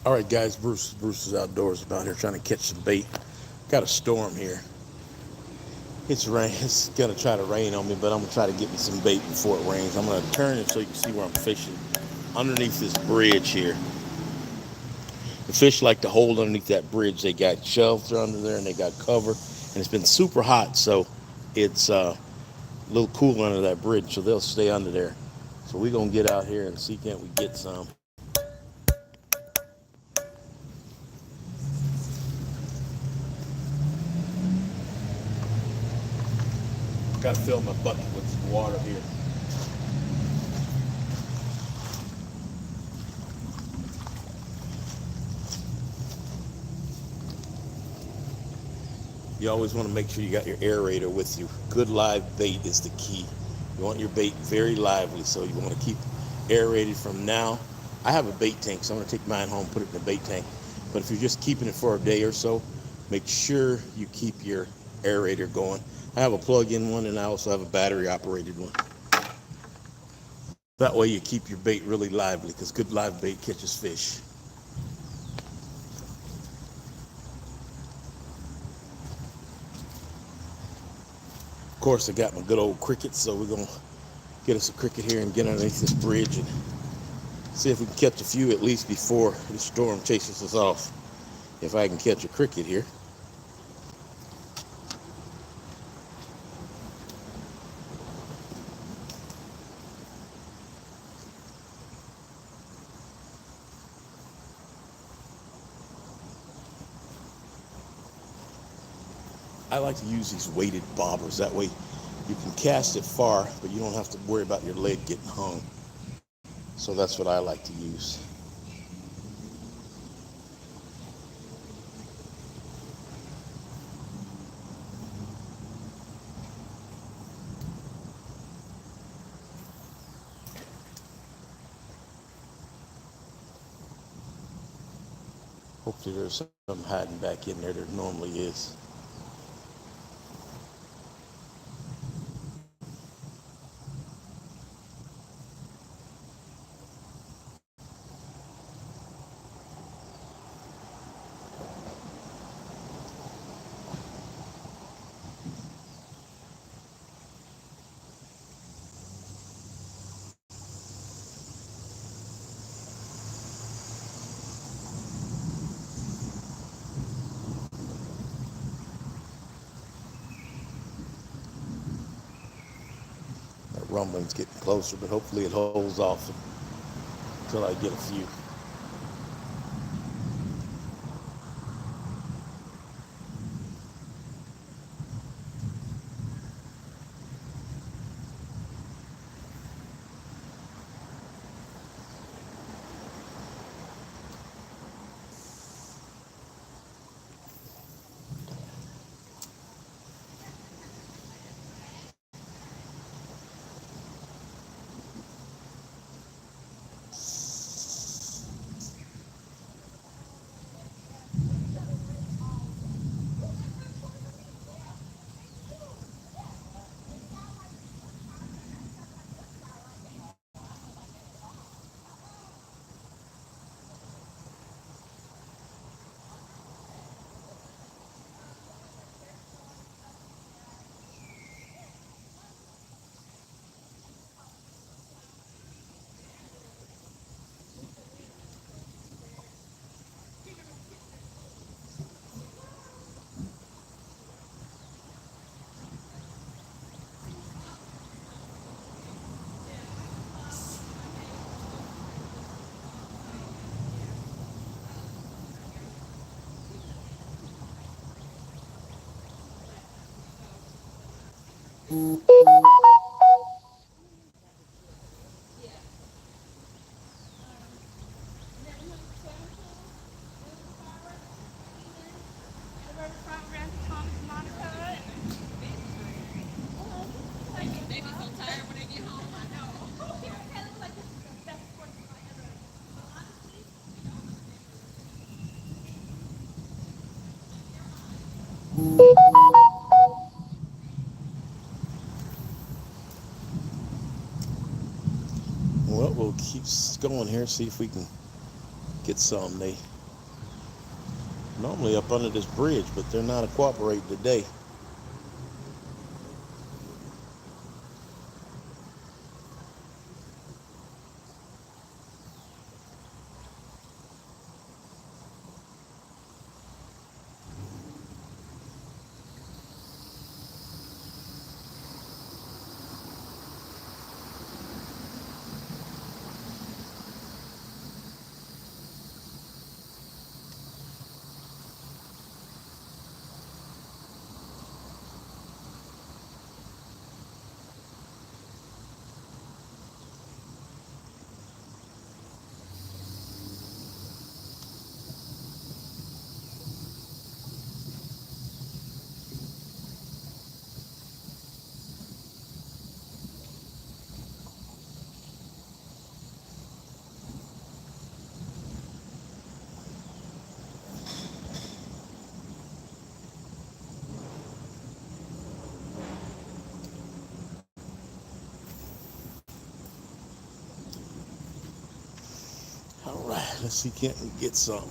All right, guys, Bruce is outdoors about here trying to catch some bait. Got a storm here. It's rain. It's gonna try to rain on me, but I'm gonna try to get me some bait before it rains. I'm gonna turn it so you can see where I'm fishing. Underneath this bridge here. The fish like to hold underneath that bridge. They got shelves under there and they got cover, and it's been super hot, so it's a little cool under that bridge, so they'll stay under there. So we're gonna get out here and see can't we get some. Got to fill my bucket with some water here. You always want to make sure you got your aerator with you. Good live bait is the key. You want your bait very lively, so you want to keep aerated from now. I have a bait tank, so I'm going to take mine home, put it in the bait tank. But if you're just keeping it for a day or so, make sure you keep your aerator going. I have a plug-in one, and I also have a battery-operated one. That way you keep your bait really lively, because good live bait catches fish. Of course, I got my good old cricket, so we're going to get us a cricket here and get underneath this bridge and see if we can catch a few at least before the storm chases us off. If I can catch a cricket here. I like to use these weighted bobbers. That way you can cast it far, but you don't have to worry about your leg getting hung. So that's what I like to use. Hopefully there's something hiding back in there. There normally is. That rumbling's getting closer, but hopefully it holds off until I get a few. Well, we'll keep going here, see if we can get some. They normally up under this bridge, but they're not cooperating today. All right, let's see, can't we get something?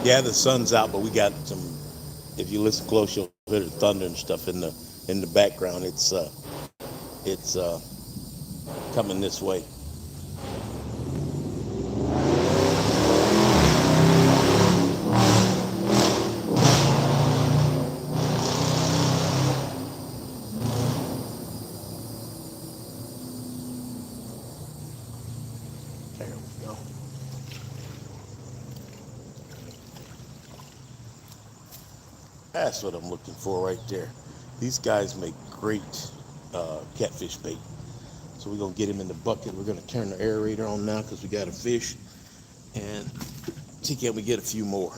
Yeah, the sun's out, but we got some. If you listen close, you'll hear the thunder and stuff in the background. It's coming this way. There we go. That's what I'm looking for right there. These guys make great catfish bait. So we're gonna get him in the bucket. We're gonna turn the aerator on now because we got a fish, and see can we get a few more.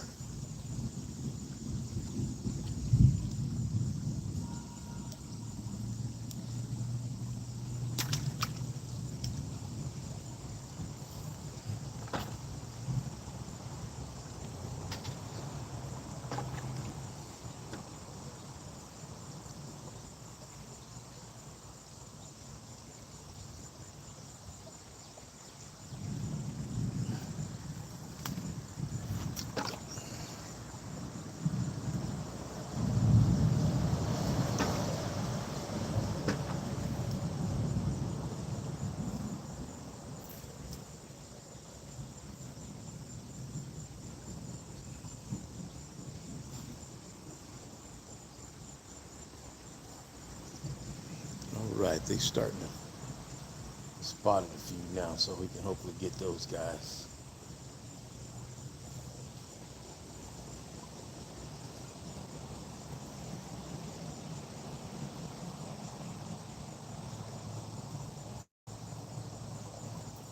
All right, they starting to spot a few now, so we can hopefully get those guys.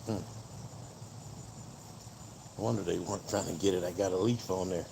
I wonder they weren't trying to get it. I got a leaf on there.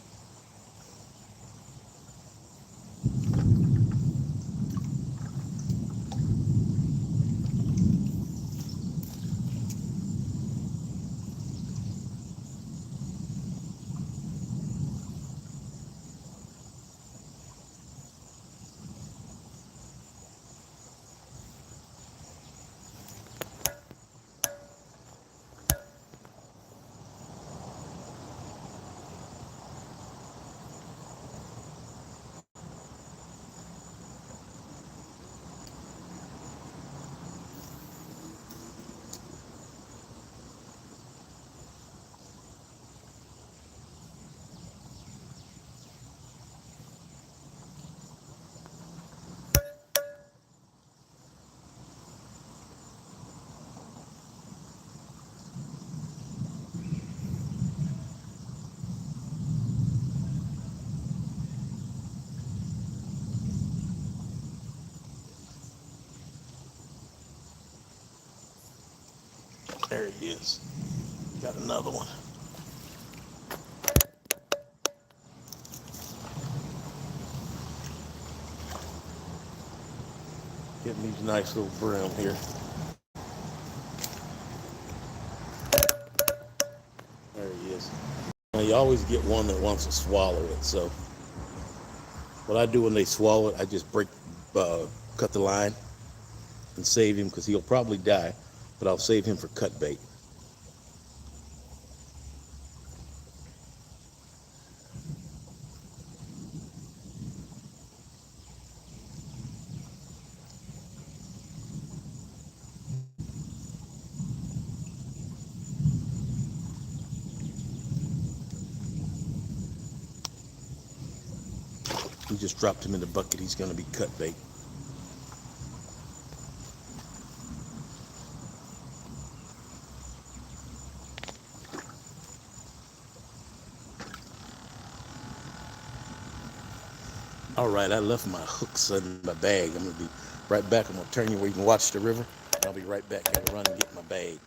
There he is. Got another one. Getting these nice little brim here. There he is. Now you always get one that wants to swallow it. So what I do when they swallow it, I just cut the line and save him because he'll probably die, but I'll save him for cut bait. just dropped him in the bucket. He's going to be cut bait. All right, I left my hooks in my bag. I'm going to be right back. I'm going to turn you where you can watch the river. I'll be right back. Got to run and get my bag.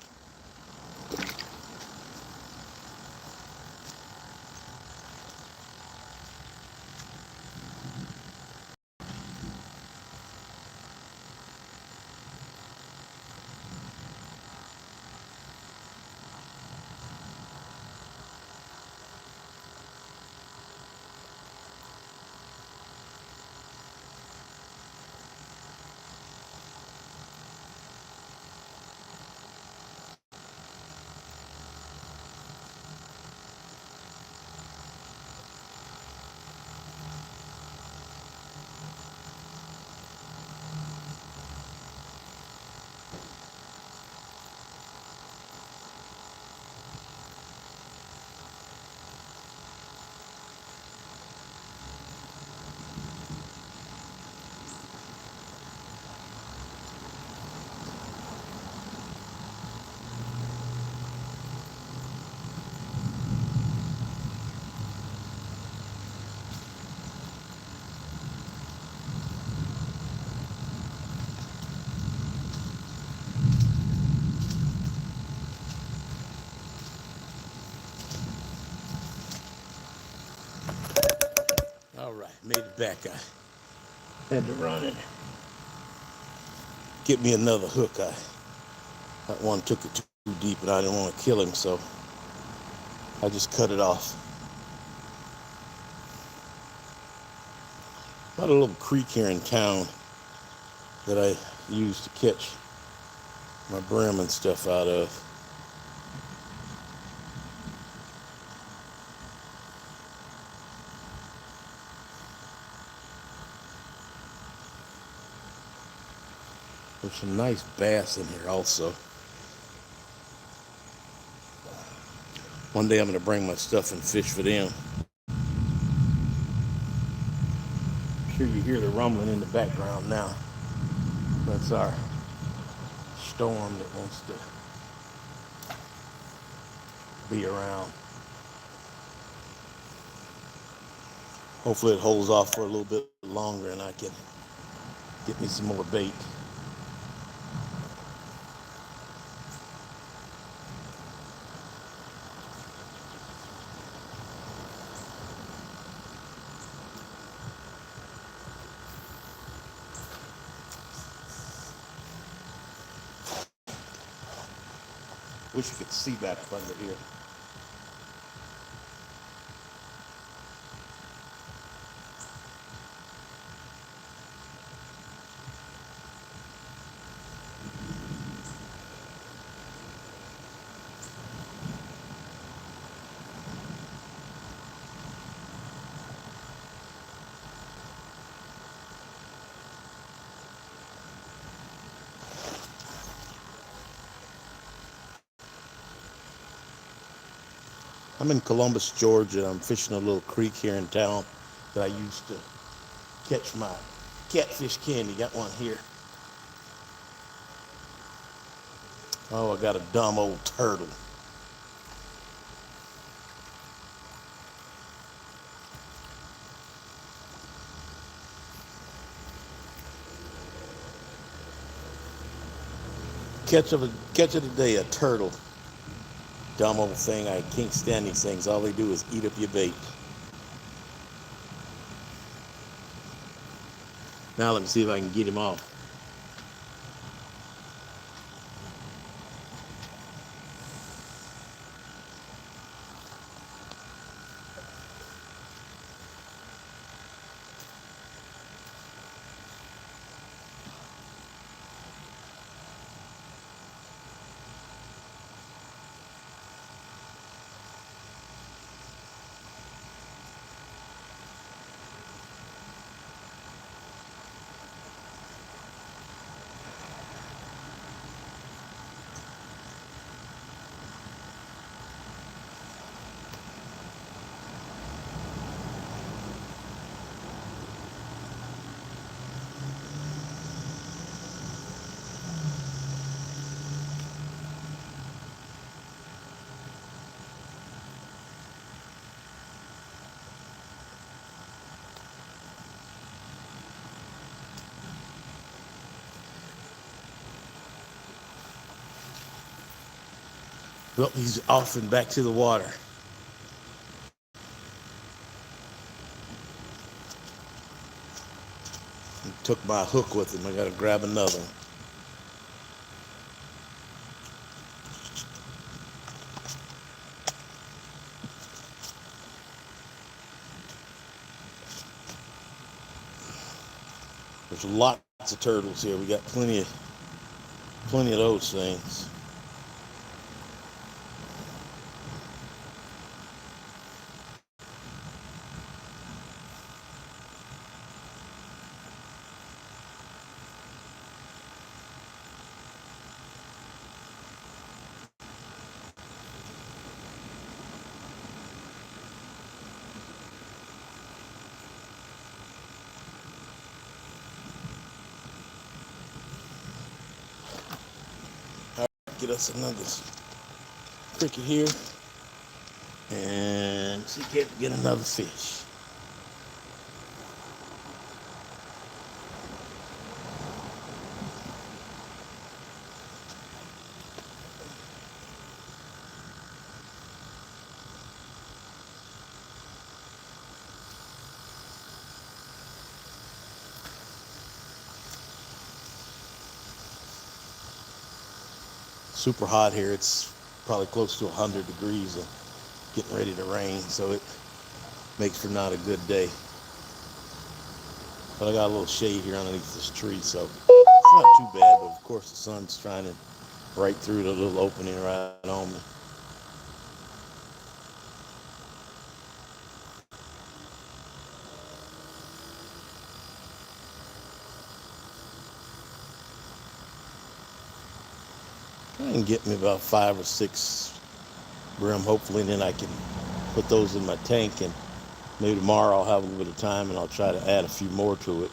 All right, made it back. I had to run and get me another hook. That one took it too deep, and I didn't want to kill him, so I just cut it off. Got a little creek here in town that I use to catch my brim and stuff out of. There's some nice bass in here also. One day I'm going to bring my stuff and fish for them. I'm sure you hear the rumbling in the background now. That's our storm that wants to be around. Hopefully it holds off for a little bit longer and I can get me some more bait. Wish you could see back up under here. I'm in Columbus, Georgia. I'm fishing a little creek here in town that I used to catch my catfish candy. Got one here. Oh, I got a dumb old turtle. Catch of the day, a turtle. Dumb old thing. I can't stand these things. All they do is eat up your bait. Now let me see if I can get him off. Well, he's off and back to the water. He took my hook with him. I gotta grab another one. There's lots of turtles here. We got plenty of those things. All right, get us another cricket here, and see if we can get another fish. Super hot here. It's probably close to 100 degrees and getting ready to rain, so it makes for not a good day. But I got a little shade here underneath this tree, so it's not too bad. But of course, the sun's trying to right through the little opening right on me. I can get me about 5 or 6 brim, hopefully, and then I can put those in my tank, and maybe tomorrow I'll have a little bit of time and I'll try to add a few more to it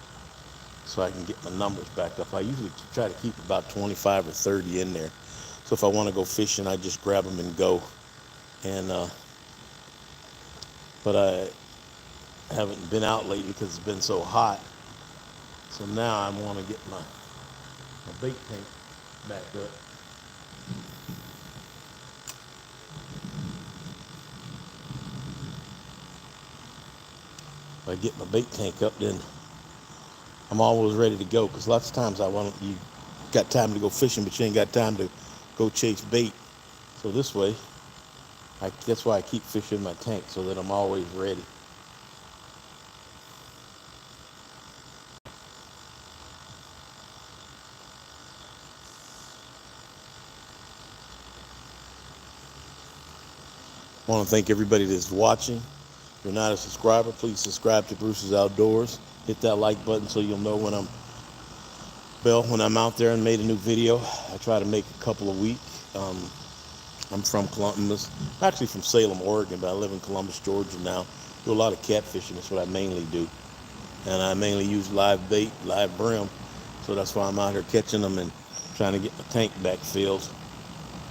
so I can get my numbers back up. I usually try to keep about 25 or 30 in there. So if I want to go fishing, I just grab them and go. And but I haven't been out lately because it's been so hot. So now I want to get my bait tank back up. If I get my bait tank up, then I'm always ready to go. Because lots of times you got time to go fishing, but you ain't got time to go chase bait. So this way, that's why I keep fishing in my tank, so that I'm always ready. I want to thank everybody that's watching. If you're not a subscriber, please subscribe to Bruce's Outdoors. Hit that like button so you'll know when I'm out there and made a new video. I try to make a couple a week. I'm from Columbus, actually from Salem, Oregon, but I live in Columbus, Georgia now. Do a lot of catfishing. That's what I mainly do. And I mainly use live bait, live brim. So that's why I'm out here catching them and trying to get my tank back filled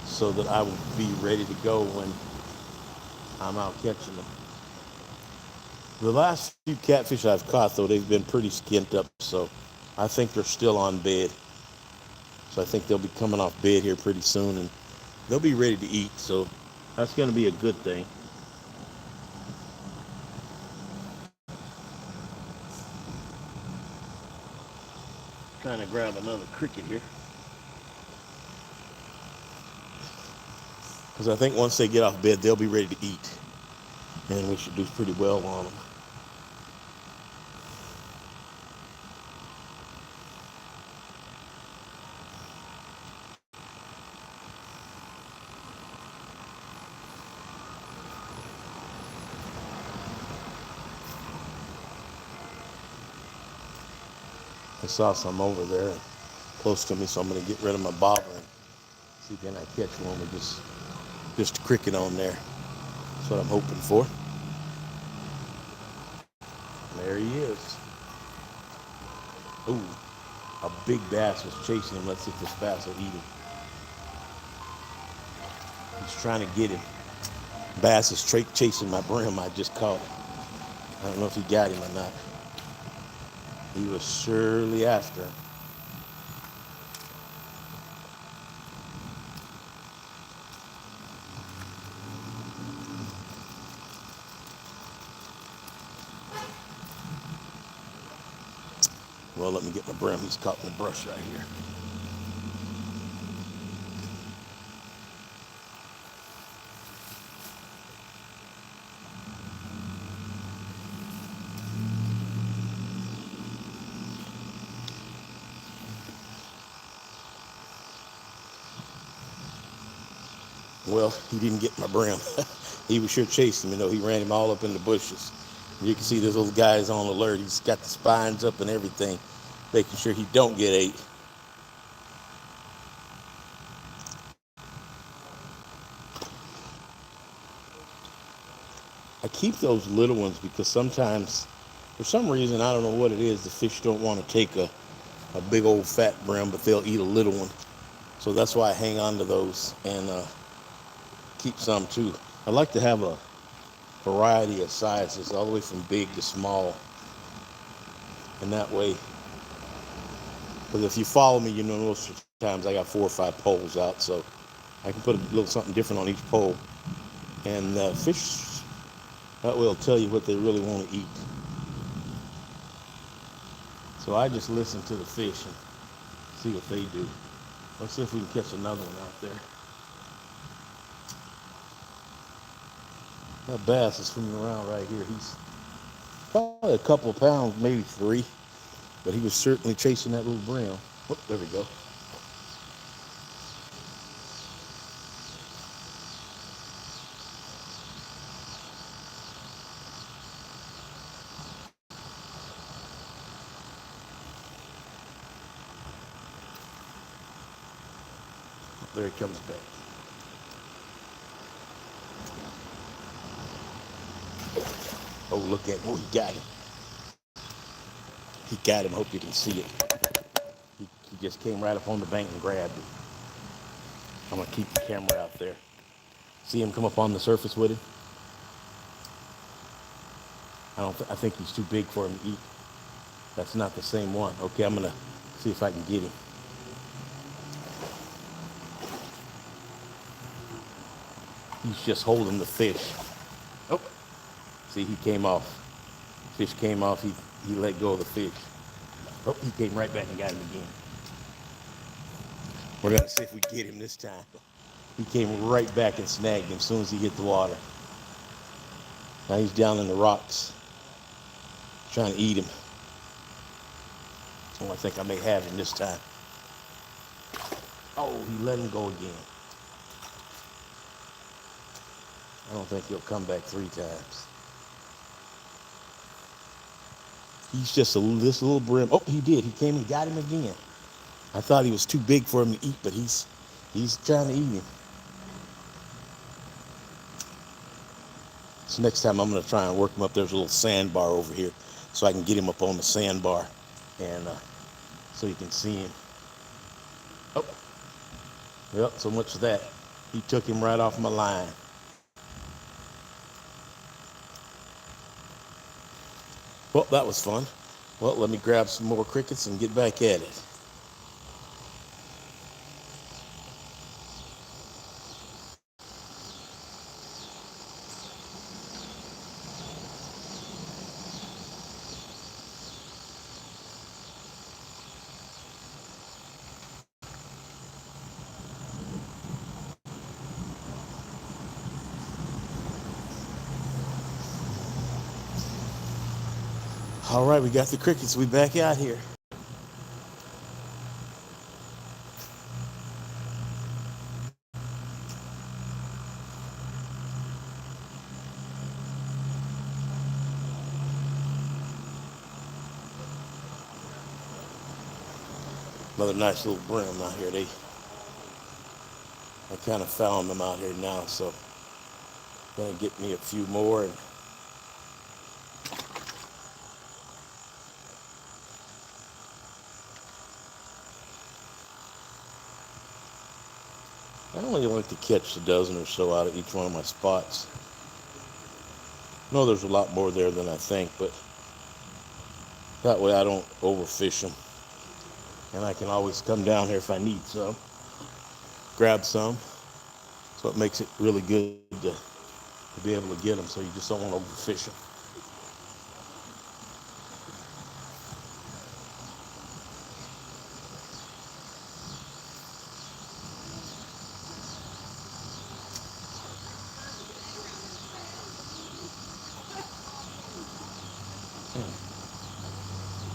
so that I will be ready to go when I'm out catching them. The last few catfish I've caught, though, they've been pretty skint up, so I think they're still on bed. So I think they'll be coming off bed here pretty soon, and they'll be ready to eat, so that's going to be a good thing. Trying to grab another cricket here. Because I think once they get off bed, they'll be ready to eat. And we should do pretty well on them. I saw some over there close to me, so I'm going to get rid of my bobber and see can I catch one with just a cricket on there. That's what I'm hoping for. And there he is. Ooh, a big bass was chasing him. Let's see if this bass will eat him. He's trying to get him. Bass is chasing my brim. I just caught it. I don't know if he got him or not. He was surely after him. Well, let me get my brim. He's caught in the brush right here. Well, he didn't get my brim. He was sure chasing me, though. He ran him all up in the bushes. You can see this little guy's on alert. He's got the spines up and everything, making sure he don't get ate. I keep those little ones because sometimes, for some reason, I don't know what it is, the fish don't want to take a big old fat brim, but they'll eat a little one. So that's why I hang on to those and keep some too. I like to have a variety of sizes, all the way from big to small. And that way, because if you follow me, you know most of the times I got 4 or 5 poles out, so I can put a little something different on each pole. And fish, that will tell you what they really want to eat. So I just listen to the fish and see what they do. Let's see if we can catch another one out there. That bass is swimming around right here. He's probably a couple of pounds, maybe 3, but he was certainly chasing that little brim. Oh, there we go. There he comes back. Oh, look at him. Oh, he got him. He got him. Hope you can see it. He just came right up on the bank and grabbed it. I'm going to keep the camera out there. See him come up on the surface with him? I think he's too big for him to eat. That's not the same one. Okay, I'm going to see if I can get him. He's just holding the fish. Oh, see, he came off. Fish came off. He let go of the fish. Oh, he came right back and got him again. We're going to see if we get him this time. He came right back and snagged him as soon as he hit the water. Now he's down in the rocks, trying to eat him. Oh, I think I may have him this time. Oh, he let him go again. I don't think he'll come back 3 times. He's just this little brim. Oh, he did. He came and got him again. I thought he was too big for him to eat, but he's trying to eat him. So next time I'm going to try and work him up. There's a little sandbar over here, so I can get him up on the sandbar, and so you can see him. Oh, yep. So much for that. He took him right off my line. Well, that was fun. Well, let me grab some more crickets and get back at it. All right, we got the crickets. We back out here. Another nice little brim out here. I kind of found them out here now, so gonna get me a few more. And I only like to catch a dozen or so out of each one of my spots. I know there's a lot more there than I think, but that way I don't overfish them. And I can always come down here if I need some, grab some. So it makes it really good to be able to get them, so you just don't want to overfish them.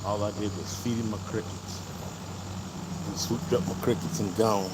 All I did was feed him my crickets. He swooped up my crickets and gone.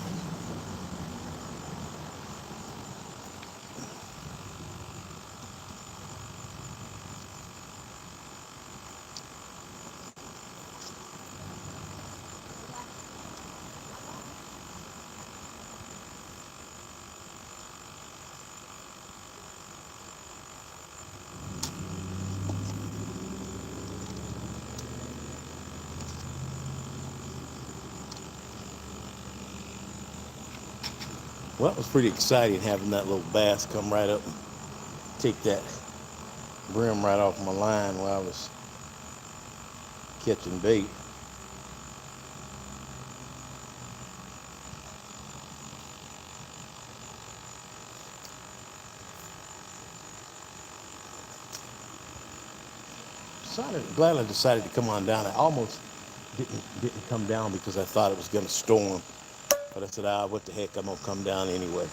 Well, it was pretty exciting having that little bass come right up and take that brim right off my line while I was catching bait. Glad I decided to come on down. I almost didn't come down because I thought it was going to storm. But I said, what the heck, I'm going to come down anyway.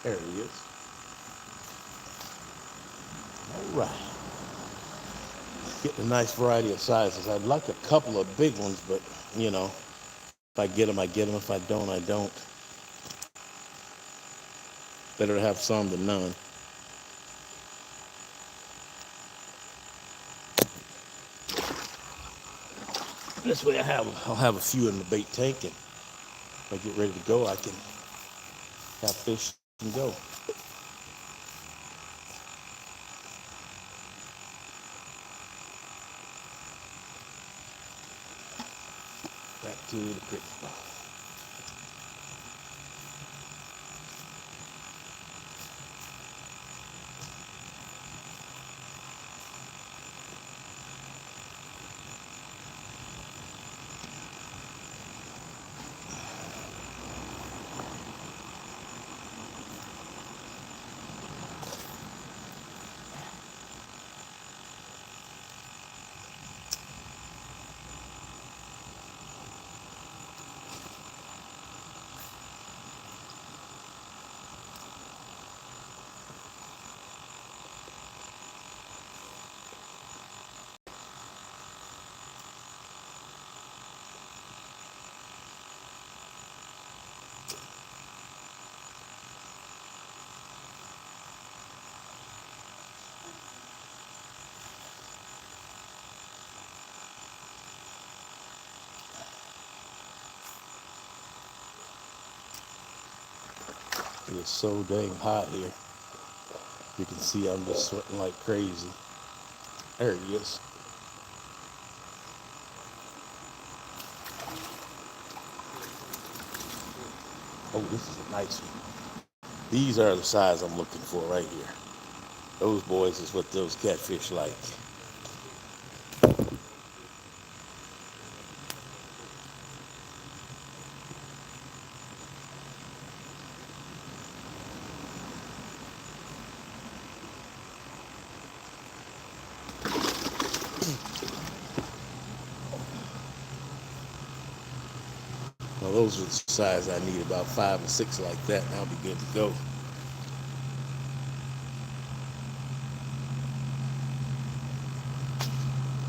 There he is. All right. Getting a nice variety of sizes. I'd like a couple of big ones, but, if I get them, I get them. If I don't, I don't. Better to have some than none. This way I'll have a few in the bait tank, and if I get ready to go, I can have fish and go. Back to the cricket. It is so dang hot here. You can see I'm just sweating like crazy. There he is. Oh, this is a nice one. These are the size I'm looking for right here. Those boys is what those catfish like. Well, those are the size I need, about 5 or 6 like that, and I'll be good to go.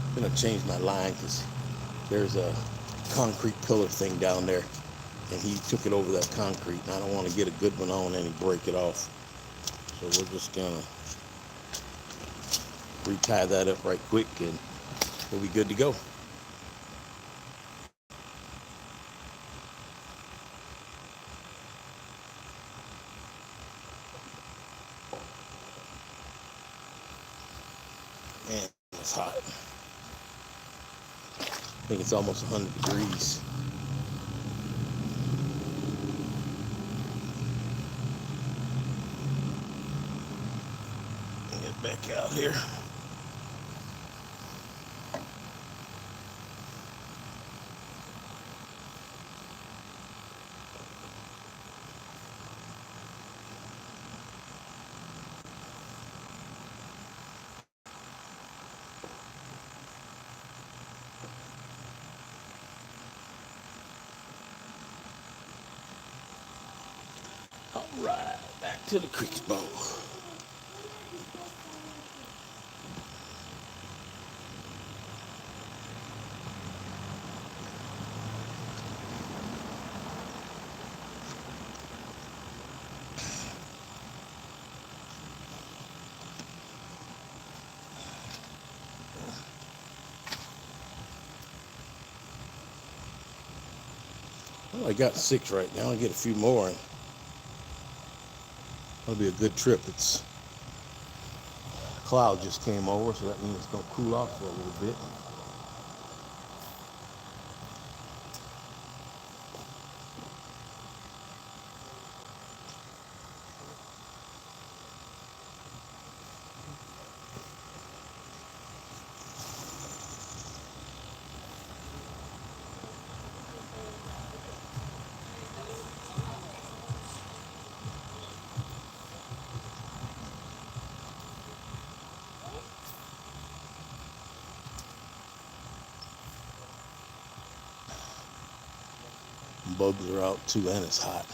I'm gonna change my line because there's a concrete pillar thing down there, and he took it over that concrete, and I don't want to get a good one on and break it off. So we're just gonna retie that up right quick, and we'll be good to go. Man, it's hot. I think it's almost 100 degrees. Get back out here. All right, back to the creek bowl. Well, I got 6 right now. I'll get a few more, and it'll be a good trip. It's cloud just came over, so that means it's gonna cool off for a little bit. Bugs are out too, and it's hot.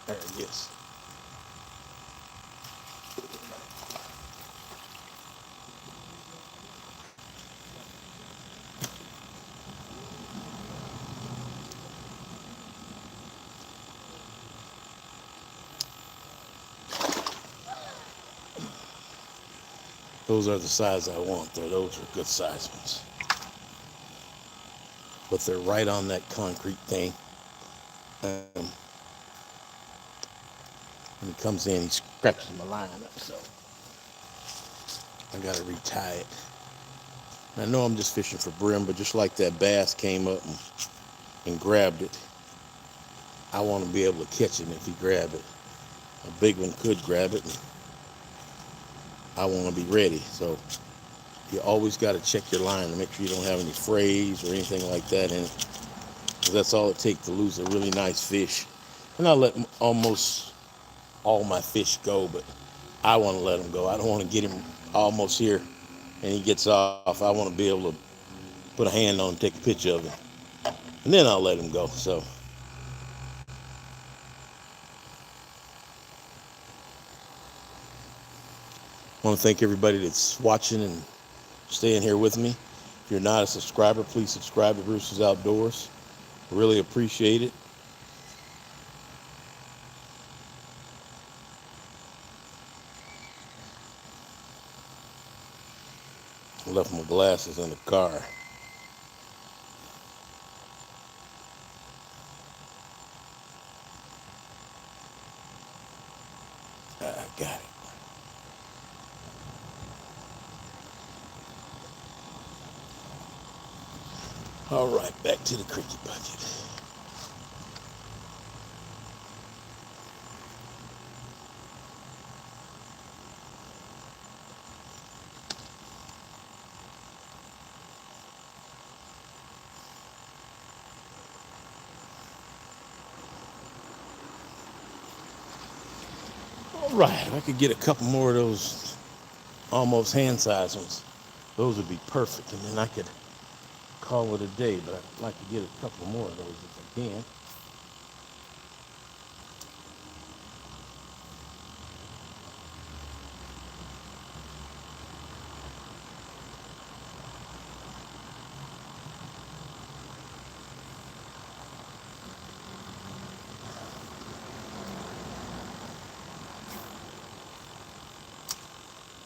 There it is. Those are the size I want. Those are good size ones. But they're right on that concrete thing. When he comes in, he scratches my line up, so I gotta retie it. I know I'm just fishing for brim, but just like that bass came up and grabbed it, I want to be able to catch him if he grab it. A big one could grab it, and I want to be ready. So you always got to check your line to make sure you don't have any frays or anything like that in it, because that's all it takes to lose a really nice fish. And I let almost all my fish go, but I want to let him go. I don't want to get him almost here and he gets off. I want to be able to put a hand on him, take a picture of him, and then I'll let him go. So I want to thank everybody that's watching and staying here with me. If you're not a subscriber, please subscribe to Brewster's Outdoors. Really appreciate it. I left my glasses in the car. I got it. All right, back to the cricket bucket. All right, if I could get a couple more of those almost hand-sized ones, those would be perfect, and then I could call it a day, but I'd like to get a couple more of those if I can.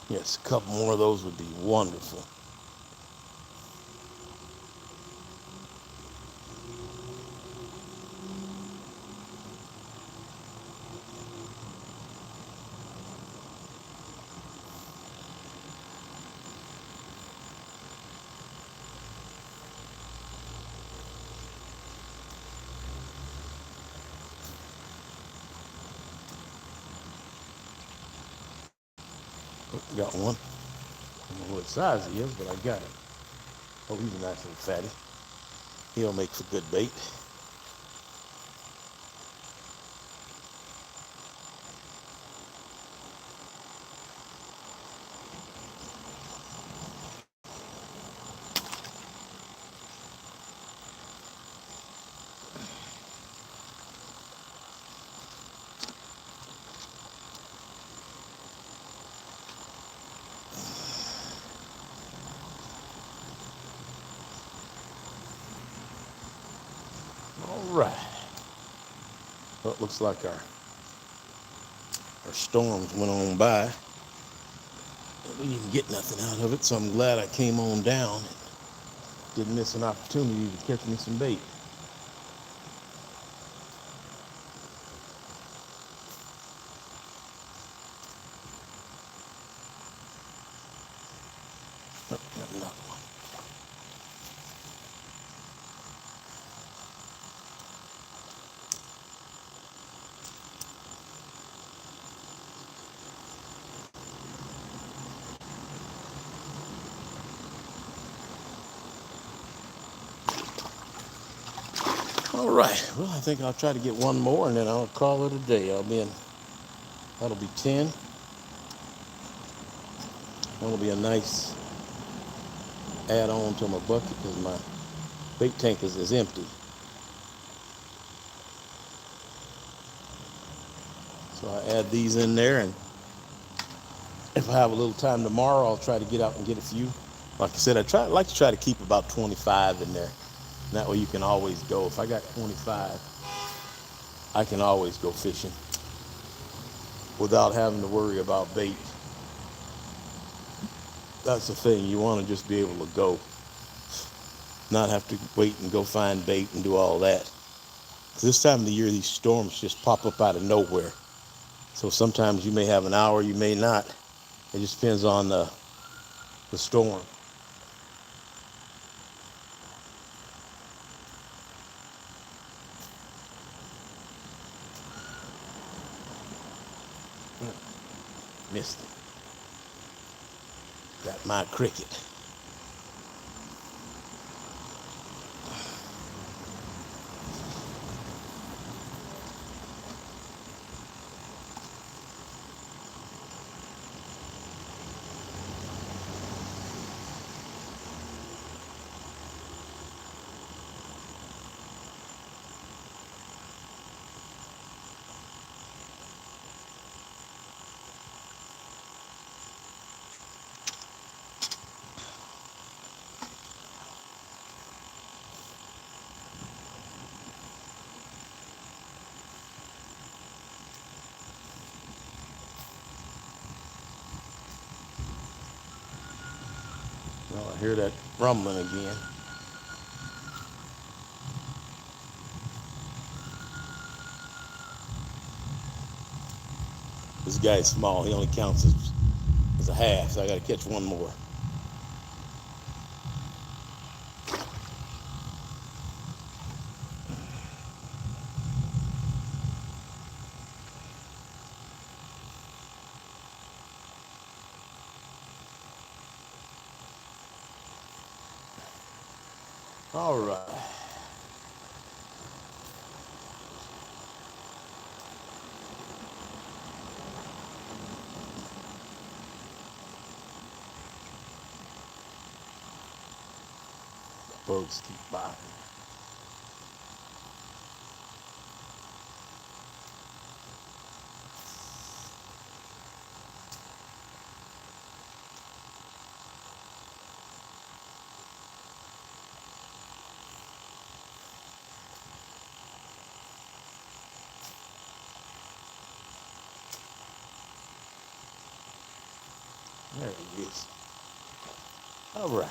Yes, a couple more of those would be wonderful. Oh, got one. I don't know what size he is, but I got it. Oh, he's a nice little fatty. He'll make for good bait. All right. Well, it looks like our storms went on by. We didn't get nothing out of it, so I'm glad I came on down. Didn't miss an opportunity to catch me some bait. Oh, got another one. All right. Well, I think I'll try to get one more, and then I'll call it a day. That'll be 10. That'll be a nice add-on to my bucket because my bait tank is empty. So I add these in there, and if I have a little time tomorrow, I'll try to get out and get a few. Like I said, I like to try to keep about 25 in there. And that way you can always go. If I got 25, I can always go fishing without having to worry about bait. That's the thing. You want to just be able to go, not have to wait and go find bait and do all that. This time of the year, these storms just pop up out of nowhere. So sometimes you may have an hour, you may not. It just depends on the storm. Missed it. Got my cricket. Well, I hear that rumbling again. This guy's small. He only counts as a half, so I got to catch one more. All right. Bugs keep biting. There he is. All right.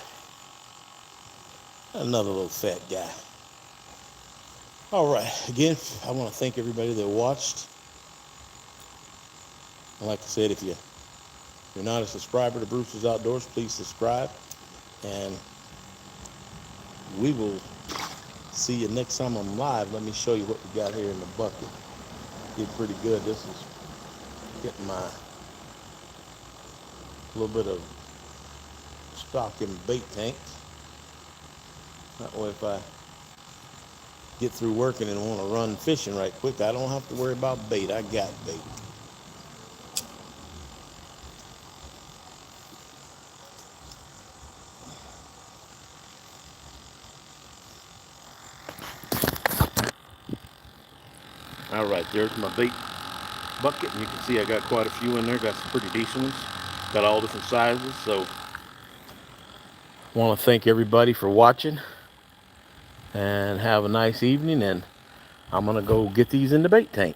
Another little fat guy. All right. Again, I want to thank everybody that watched. And like I said, if you're not a subscriber to Brewster's Outdoors, please subscribe. And we will see you next time I'm live. Let me show you what we got here in the bucket. Did pretty good. This is getting my little bit of stock in bait tanks. That way if I get through working and want to run fishing right quick, I don't have to worry about bait. I got bait. All right, there's my bait bucket, and you can see I got quite a few in there. Got some pretty decent ones. Got all different sizes. So I want to thank everybody for watching, and have a nice evening. And I'm gonna go get these in the bait tank.